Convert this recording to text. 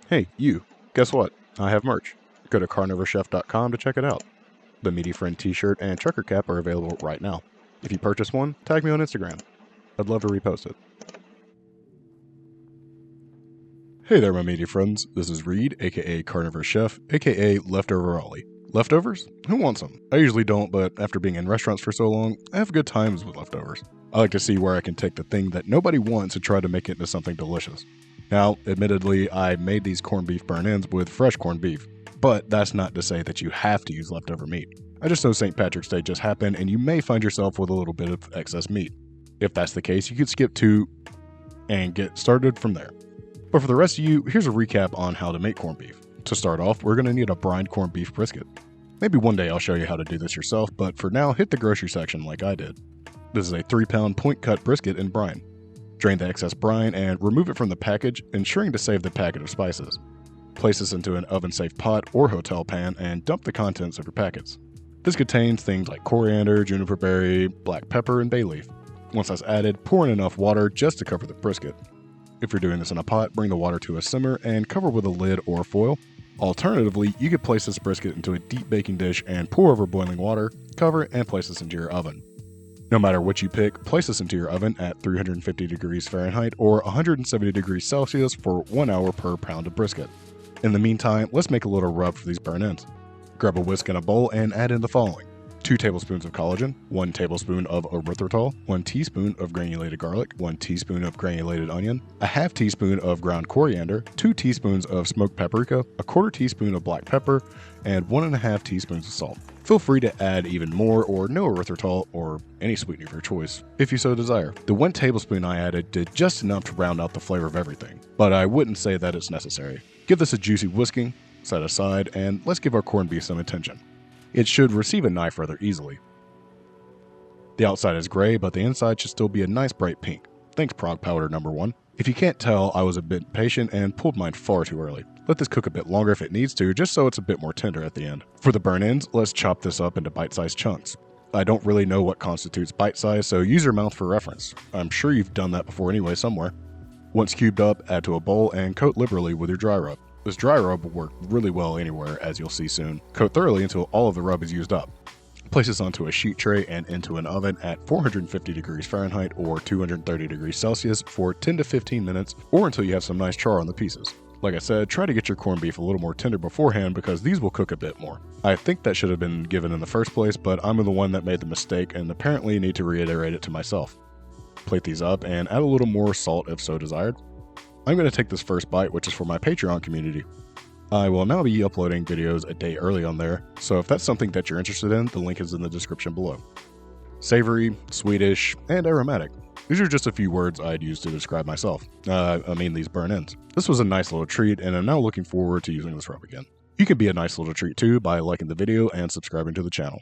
Hey, you, guess what? I have merch. Go to CarnivorousChef.com to check it out. The Meaty Friend t-shirt and trucker cap are available right now. If you purchase one, tag me on Instagram. I'd love to repost it. Hey there, my meaty friends. This is Reed, aka Carnivore Chef, aka Leftover Ollie. Leftovers? Who wants them? I usually don't, but after being in restaurants for so long, I have good times with leftovers. I like to see where I can take the thing that nobody wants and try to make it into something delicious. Now, admittedly, I made these corned beef burn-ins with fresh corned beef, but that's not to say that you have to use leftover meat. I just know St. Patrick's Day just happened and you may find yourself with a little bit of excess meat. If that's the case, you could skip to and get started from there. But for the rest of you, here's a recap on how to make corned beef. To start off, we're going to need a brined corned beef brisket. Maybe one day I'll show you how to do this yourself, but for now, hit the grocery section like I did. This is a 3-pound point-cut brisket in brine. Drain the excess brine and remove it from the package, ensuring to save the packet of spices. Place this into an oven-safe pot or hotel pan and dump the contents of your packets. This contains things like coriander, juniper berry, black pepper, and bay leaf. Once that's added, pour in enough water just to cover the brisket. If you're doing this in a pot, bring the water to a simmer and cover with a lid or foil. Alternatively, you could place this brisket into a deep baking dish and pour over boiling water, cover it, and place this into your oven. No matter what you pick, place this into your oven at 350 degrees Fahrenheit or 170 degrees Celsius for 1 hour per pound of brisket. In the meantime, let's make a little rub for these burn-ins. Grab a whisk and a bowl and add in the following: 2 tablespoons of collagen, 1 tablespoon of erythritol, 1 teaspoon of granulated garlic, 1 teaspoon of granulated onion, a half teaspoon of ground coriander, 2 teaspoons of smoked paprika, a quarter teaspoon of black pepper, and 1.5 teaspoons of salt. Feel free to add even more or no erythritol or any sweetener of your choice, if you so desire. The 1 tablespoon I added did just enough to round out the flavor of everything, but I wouldn't say that it's necessary. Give this a juicy whisking, set aside, and let's give our corned beef some attention. It should receive a knife rather easily. The outside is gray, but the inside should still be a nice bright pink. Thanks, Prog Powder number 1. If you can't tell, I was a bit patient and pulled mine far too early. Let this cook a bit longer if it needs to, just so it's a bit more tender at the end. For the burn-ins, let's chop this up into bite-sized chunks. I don't really know what constitutes bite-size, so use your mouth for reference. I'm sure you've done that before anyway somewhere. Once cubed up, add to a bowl and coat liberally with your dry rub. This dry rub will work really well anywhere, as you'll see soon. Coat thoroughly until all of the rub is used up. Place this onto a sheet tray and into an oven at 450 degrees Fahrenheit or 230 degrees Celsius for 10 to 15 minutes, or until you have some nice char on the pieces. Like I said, try to get your corned beef a little more tender beforehand because these will cook a bit more. I think that should have been given in the first place, but I'm the one that made the mistake and apparently need to reiterate it to myself. Plate these up and add a little more salt if so desired. I'm going to take this first bite, which is for my Patreon community. I will now be uploading videos a day early on there, so if that's something that you're interested in, the link is in the description below. Savory, Swedish, and aromatic. These are just a few words I'd use to describe myself. These burn-ins. This was a nice little treat, and I'm now looking forward to using this rub again. You can be a nice little treat too by liking the video and subscribing to the channel.